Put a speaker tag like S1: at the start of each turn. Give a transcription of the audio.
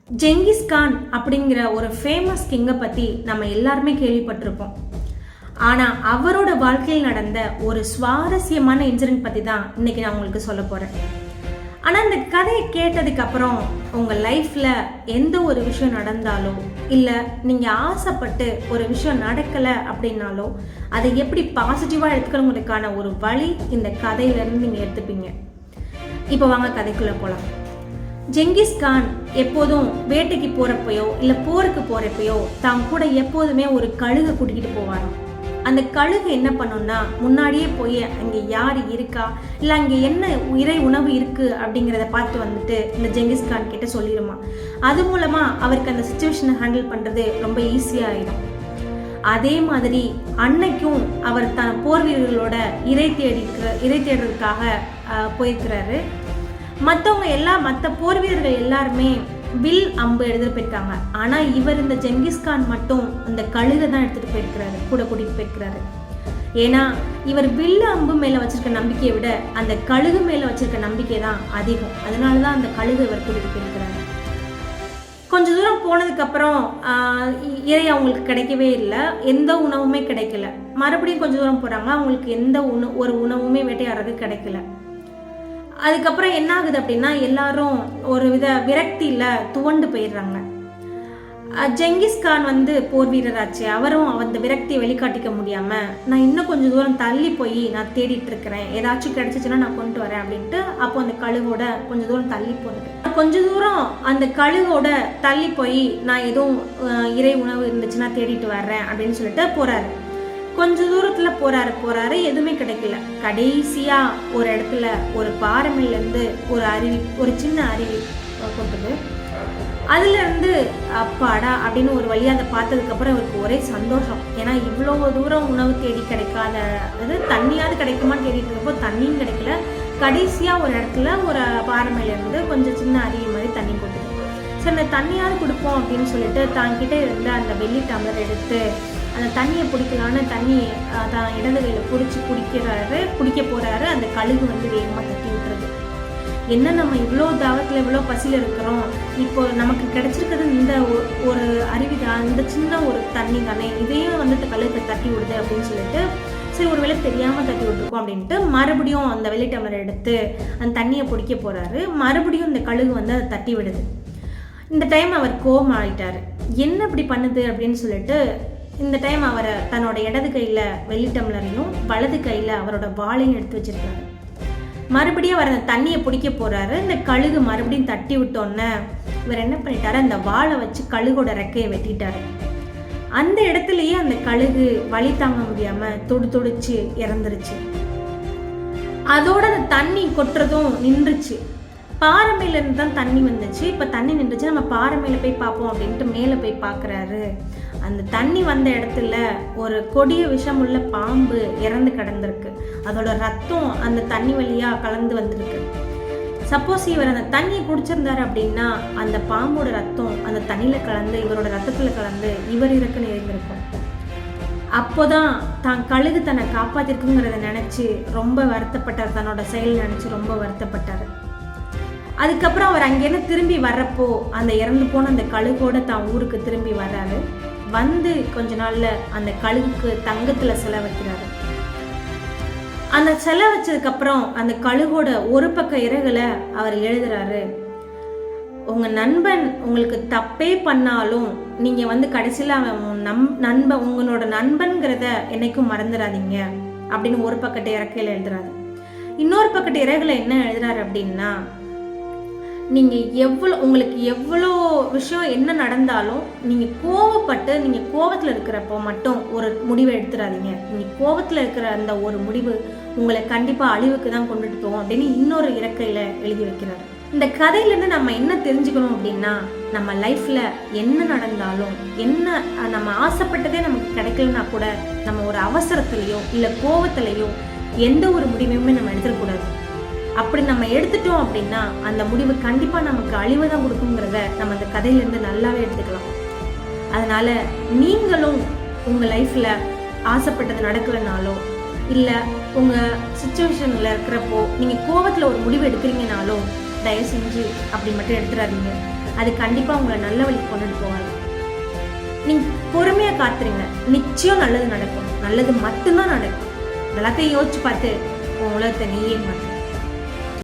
S1: ஜெங்கிஸ்கான் அப்படிங்கிற ஒரு ஃபேமஸ் கிங்கை பற்றி நம்ம எல்லாருமே கேள்விப்பட்டிருப்போம். ஆனால் அவரோட வாழ்க்கையில் நடந்த ஒரு சுவாரஸ்யமான இன்சிடென்ட் பற்றி தான் இன்னைக்கு நான் உங்களுக்கு சொல்ல போகிறேன். ஆனால் இந்த கதையை கேட்டதுக்கப்புறம் உங்கள் லைஃப்பில் எந்த ஒரு விஷயம் நடந்தாலோ இல்லை நீங்கள் ஆசைப்பட்டு ஒரு விஷயம் நடக்கலை அப்படின்னாலோ அதை எப்படி பாசிட்டிவாக எடுத்துக்கணுங்கிறதுக்கான ஒரு வழி இந்த கதையிலேருந்து நீங்கள் எடுத்துப்பீங்க. இப்போ வாங்க கதைக்குள்ளே போகலாம். ஜெங்கிஸ்கான் எப்போதும் வேட்டைக்கு போகிறப்பையோ இல்லை போருக்கு போகிறப்பையோ தான் கூட எப்போதுமே ஒரு கழுகை கூட்டிகிட்டு போவாராம். அந்த கழுகு என்ன பண்ணுன்னா முன்னாடியே போய் அங்கே யார் இருக்கா இல்லை அங்கே என்ன இறை உணவு இருக்குது அப்படிங்கிறத பார்த்து வந்துட்டு இந்த ஜெங்கிஸ்கான் கிட்ட சொல்லிடுமா. அது மூலமாக அவருக்கு அந்த சுச்சுவேஷனை ஹேண்டில் பண்ணுறது ரொம்ப ஈஸியாக ஆகிடும். அதே மாதிரி அன்னைக்கும் அவர் தன் போர் வீரர்களோட இறை தேடுறதுக்காக போயிருக்கிறாரு. மற்ற போர் வீரர்கள் எல்லாருமே வில் அம்பு எடுத்துகிட்டு போயிருக்காங்க. ஆனால் இவர் இந்த ஜெங்கிஸ்கான் மட்டும் அந்த கழுகை தான் எடுத்துகிட்டு போயிருக்கிறாரு, கூட கூட்டிகிட்டு போயிருக்கிறாரு. ஏன்னா இவர் வில் அம்பு மேலே வச்சிருக்க நம்பிக்கையை விட அந்த கழுகு மேலே வச்சிருக்க நம்பிக்கை தான் அதிகம். அதனால தான் அந்த கழுகு இவர் கூட்டிகிட்டு போயிருக்கிறாரு. கொஞ்ச தூரம் போனதுக்கப்புறம் இறை அவங்களுக்கு கிடைக்கவே இல்லை, எந்த உணவுமே கிடைக்கல. மறுபடியும் கொஞ்சம் தூரம் போகிறாங்க, அவங்களுக்கு எந்த ஒரு உணவுமே வேட்டையாடுறது கிடைக்கல. அதுக்கப்புறம் என்ன ஆகுது அப்படின்னா எல்லாரும் ஒரு வித விரக்தியில் துவண்டு போயிடுறாங்க. ஜெங்கிஸ்கான் போர் வீரராச்சு, அவரும் அந்த விரக்தியை வெளிக்காட்டிக்க முடியாமல் நான் இன்னும் கொஞ்சம் தூரம் தள்ளி போய் நான் தேடிட்டு இருக்கிறேன், ஏதாச்சும் கிடைச்சிச்சுன்னா நான் கொண்டு வரேன் அப்படின்ட்டு அப்போ அந்த கழுகோட கொஞ்சம் தூரம் தள்ளி போகிறது. கொஞ்சம் தூரம் அந்த கழுகோட தள்ளி போய் நான் எதுவும் இறை உணவு இருந்துச்சுன்னா தேடிட்டு வர்றேன் அப்படின்னு சொல்லிட்டு போகிறாரு. கொஞ்சம் தூரத்தில் போகிறாரு, எதுவுமே கிடைக்கல. கடைசியாக ஒரு இடத்துல ஒரு பாறைமையிலேருந்து ஒரு சின்ன அருவி கொட்டுது. அதுலேருந்து அப்பாடா அப்படின்னு ஒரு வழியாக அதை பார்த்ததுக்கப்புறம் அவருக்கு ஒரே சந்தோஷம். ஏன்னா இவ்வளோ தூரம் உணவு தேடி கிடைக்காத தண்ணியாவது கிடைக்குமான்னு தேடிட்டு இருக்கப்போ தண்ணியும் கிடைக்கல. கடைசியாக ஒரு இடத்துல ஒரு பாறைமையிலேருந்து கொஞ்சம் சின்ன அருவி மாதிரி தண்ணி கொட்டுது. சரி, அந்த தண்ணியாவது கொடுப்போம் அப்படின்னு சொல்லிட்டு தாங்கிட்ட இருந்த அந்த வெள்ளி டம்ளர் எடுத்து அந்த தண்ணியை பிடிக்கலான்னு தண்ணி தான் இடது கையில் பிடிச்சி குடிக்க போகிறாரு. அந்த கழுகு வேகமாக தட்டி விட்டுறது. என்ன நம்ம இவ்வளோ தாவத்தில் இவ்வளோ பசியில் இருக்கிறோம், இப்போ நமக்கு கிடைச்சிருக்கிறது இந்த ஒரு அருவி தான், இந்த சின்ன ஒரு தண்ணி தானே, இதையும் கழுகு தட்டி விடுது அப்படின்னு சொல்லிட்டு சரி ஒரு வேளை தெரியாமல் தட்டி விட்டுருக்கோம் அப்படின்ட்டு மறுபடியும் அந்த வெள்ளி டம்ளர் எடுத்து அந்த தண்ணியை பிடிக்க போகிறாரு. மறுபடியும் இந்த கழுகு அதை தட்டி விடுது. இந்த டைம் அவர் கோபம் ஆகிட்டார். என்ன இப்படி பண்ணுது அப்படின்னு சொல்லிட்டு இந்த டைம் அவரை தன்னோட இடது கையில் வெள்ளி டம்ளரையும் வலது கையில் அவரோட வாளையும் எடுத்து வச்சிருக்காரு. மறுபடியும் அவர் அந்த தண்ணியை பிடிக்க போகிறாரு. இந்த கழுகு மறுபடியும் தட்டி விட்டோன்னே இவர் என்ன பண்ணிட்டாரு, அந்த வாளை வச்சு கழுகோட ரெக்கையை வெட்டிட்டாரு. அந்த இடத்துலையே அந்த கழுகு வலி தாங்க முடியாமல் துடிச்சு இறந்துருச்சு. அதோட அந்த தண்ணி கொட்டுறதும் நின்றுச்சு. பாறை மேலேருந்து தான் தண்ணி வந்துச்சு. இப்போ தண்ணி நின்றுச்சு, நம்ம பாறை மேலே போய் பார்ப்போம் அப்படின்ட்டு மேலே போய் பார்க்குறாரு. அந்த தண்ணி வந்த இடத்துல ஒரு கொடிய விஷமுள்ள பாம்பு இறந்து கிடந்திருக்கு. அதோட ரத்தம் அந்த தண்ணி வழியாக கலந்து வந்திருக்கு. சப்போஸ் இவர் அந்த தண்ணியை குடிச்சிருந்தாரு அப்படின்னா அந்த பாம்போட ரத்தம் அந்த தண்ணியில் கலந்து இவரோட ரத்தத்தில் கலந்து இவர் இறக்குன்னு இருந்திருக்கும். அப்போதான் தான் கழுகு தன்னை காப்பாற்றிருக்குங்கிறத நினச்சி ரொம்ப வருத்தப்பட்டார். தன்னோட செயல் நினச்சி ரொம்ப வருத்தப்பட்டார். அதுக்கப்புறம் அவர் அங்கேருந்து திரும்பி வர்றப்போ அந்த இறந்து போன அந்த கழுகோட தான் ஊருக்கு திரும்பி வர்றாரு. கொஞ்ச நாள்ல அந்த கழுகுக்கு தங்கத்தில் சிலை வைக்கிறாரு. அந்த சிலை வச்சதுக்கப்புறம் அந்த கழுகோட ஒரு பக்க இறகுல அவர் எழுதுறாரு, உங்க நண்பன் உங்களுக்கு தப்பே பண்ணாலும் நீங்க கடைசியில் அவன் உங்களோட நண்பன்கிறத என்னைக்கும் மறந்துடாதீங்க அப்படின்னு ஒரு பக்கத்து இறக்கையில எழுதுறாரு. இன்னொரு பக்கத்து இறகுல என்ன எழுதுறாரு அப்படின்னா, உங்களுக்கு எவ்வளோ விஷயம் என்ன நடந்தாலும் நீங்கள் கோவப்பட்டு நீங்கள் கோவத்தில் இருக்கிறப்போ மட்டும் ஒரு முடிவை எடுத்துடாதீங்க. நீங்கள் கோவத்தில் இருக்கிற அந்த ஒரு முடிவு உங்களை கண்டிப்பாக அழிவுக்கு தான் கொண்டுட்டு போகும் அப்படின்னு இன்னொரு இறக்கையில் எழுதி வைக்கிறாரு. இந்த கதையிலேருந்து நம்ம என்ன தெரிஞ்சுக்கணும் அப்படின்னா, நம்ம லைஃப்பில் என்ன நடந்தாலும் நம்ம ஆசைப்பட்டதே நமக்கு கிடைக்கலன்னா கூட நம்ம ஒரு அவசரத்துலேயோ இல்லை கோவத்துலேயோ எந்த ஒரு முடிவையுமே நம்ம எடுத்துடக்கூடாது. அப்படி நம்ம எடுத்துட்டோம் அப்படின்னா அந்த முடிவு கண்டிப்பாக நமக்கு அழிவை தான் கொடுக்குங்கிறத நம்ம அந்த கதையிலேருந்து நல்லாவே எடுத்துக்கலாம். அதனால் நீங்களும் உங்கள் லைஃப்பில் ஆசைப்பட்டது நடக்கலைனாலோ இல்லை உங்கள் சுச்சுவேஷனில் இருக்கிறப்போ நீங்கள் கோவத்தில் ஒரு முடிவு எடுக்கிறீங்கனாலோ தயவு செஞ்சு அப்படி மட்டும் எடுத்துடாதீங்க. அது கண்டிப்பாக உங்களை நல்ல வழிக்கு கொண்டுட்டு போகாது. நீங்கள் பொறுமையாக காத்துருங்க, நிச்சயம் நல்லது நடக்கும். நல்லது மட்டும்தான் நடக்கும். எல்லாத்தையும் யோசிச்சு பார்த்து உன் உலகத்தை நீயே மாற்று.